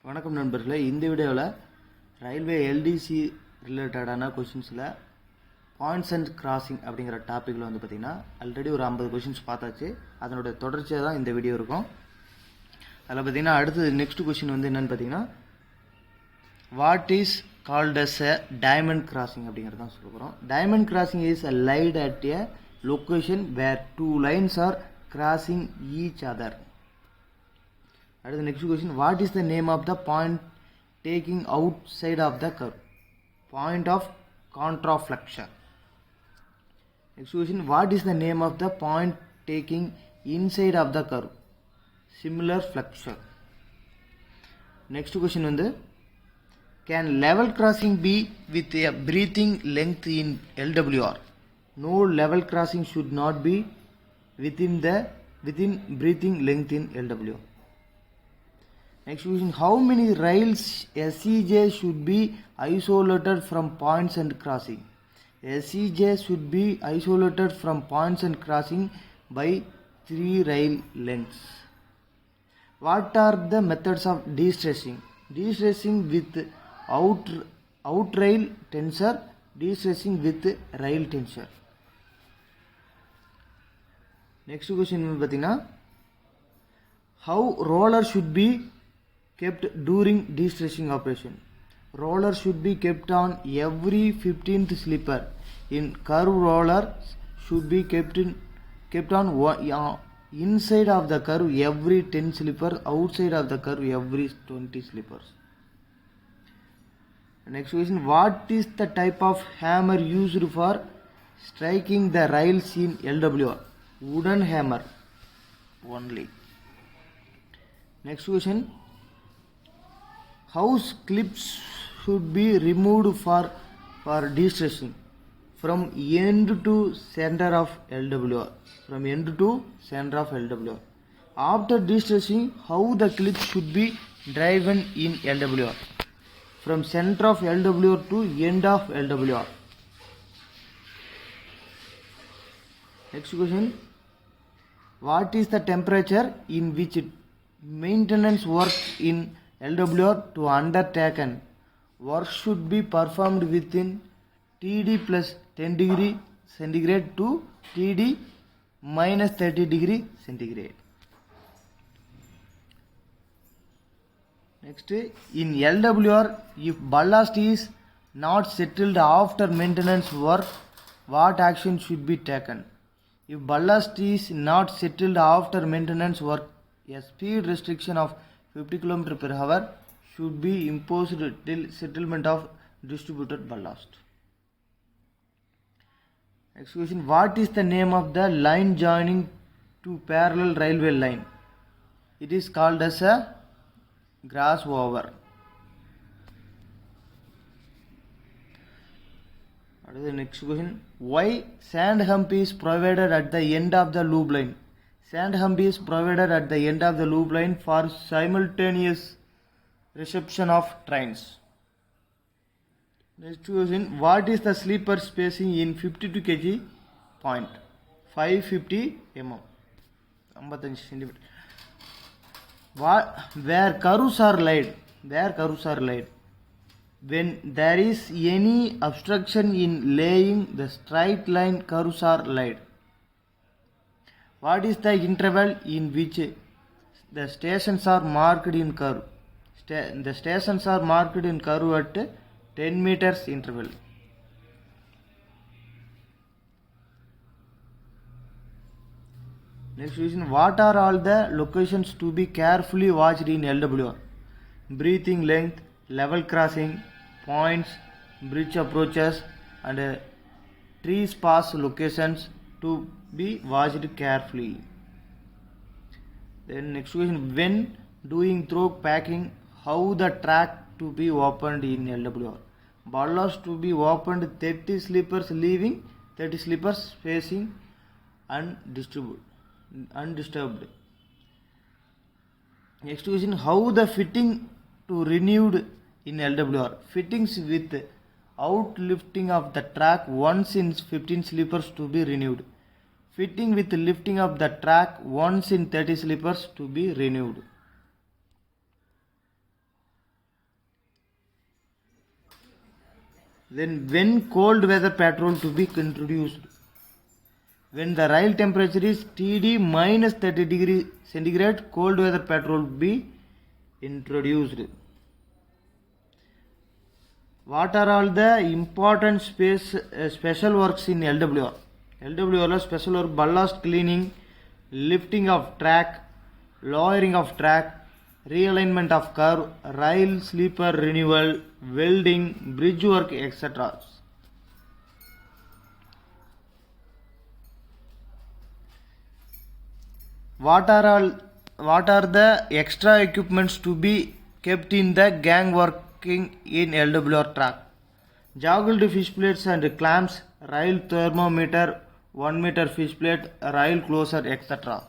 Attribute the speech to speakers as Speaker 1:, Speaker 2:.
Speaker 1: வணக்கம் நண்பர்களே. இந்த வீடியோவில் ரயில்வே எல்டிசி ரிலேட்டடான கொஷின்ஸில் பாயிண்ட்ஸ் அண்ட் கிராசிங் அப்படிங்கிற டாப்பிக்கில் வந்து பார்த்திங்கன்னா ஆல்ரெடி ஒரு 50 கொஷின்ஸ் பார்த்தாச்சு. அதனுடைய தொடர்ச்சியாக தான் இந்த வீடியோ இருக்கும். அதில் பார்த்திங்கன்னா அடுத்து நெக்ஸ்ட் கொஷின் வந்து என்னென்னு பார்த்தீங்கன்னா, what is called as a diamond crossing அப்படிங்கிறது தான் சொல்ல போகிறோம். Diamond crossing is a light at a location where 2 lines are crossing each other. The next question, what is the name of the point taking outside of the curve? Point of contraflexion. Next question, what is the name of the point taking inside of the curve? Similar flexure. Next question வந்து, can level crossing be with a breathing length in LWR? No, level crossing should not be within breathing length in LWR. Next question, how many rails SEJ should be isolated from points and crossing? SEJ should be isolated from points and crossing by 3 rail lengths. What are the methods of de-stressing? De-stressing with out rail tensor, de-stressing with rail tensor. Next question பார்த்தீங்கன்னா, how roller should be kept during de-stressing operation? Roller should be kept on every 15th slipper. In curve, roller should be kept on inside of the curve every 10 slippers, outside of the curve every 20 slippers. Next question, what is the type of hammer used for striking the rails in LWR? Wooden hammer only. Next question, how clips should be removed for de-stressing? From end to center of LWR. From end to center of LWR. After de-stressing, how the clips should be driven in LWR? From center of LWR to end of LWR. Next question, what is the temperature in which maintenance work in LWR to undertaken? Work should be performed within TD plus 10 degree centigrade to TD minus 30 degree centigrade. Next, in LWR, if ballast is not settled after maintenance work, what action should be taken? If ballast is not settled after maintenance work, a speed restriction of 50 km per hour should be imposed till settlement of distributed ballast. Next question, what is the name of the line joining two parallel railway line? It is called as a crossover. The next question, why sand hump is provided at the end of the loop line? Sand hump is provided at the end of the loop line for simultaneous reception of trains. Next question, what is the sleeper spacing in 52 kg point? 550 mm. 55 cm. Where curves are laid? When there is any obstruction in laying, the straight line curves are laid. What is the interval in which the stations are marked in curve? The stations are marked in curve at 10 meters interval. Next question, what are all the locations to be carefully watched in LWR? Breathing length, level crossing, points, bridge approaches, and tree sparse locations to be watched carefully. Then next question, when doing through packing, how the track to be opened in LWR? Ballast to be opened 30 slippers leaving, 30 slippers facing undisturbed. Next question, how the fitting to renewed in LWR? Fittings with outlifting of the track once in 15 slippers to be renewed. Fitting with lifting of the track once in 30 slippers to be renewed. Then when cold weather patrol to be introduced? When the rail temperature is TD minus 30 degree centigrade, cold weather patrol will be introduced. What are all the important special works in LWR? LWR special work ballast cleaning, lifting of track, lowering of track, realignment of curve, rail sleeper renewal, welding, bridge work, etc. What are the extra equipments to be kept in the gang working in LWR track? Joggled fish plates and clamps, rail thermometer, 1 meter fish plate, rail closer, etc.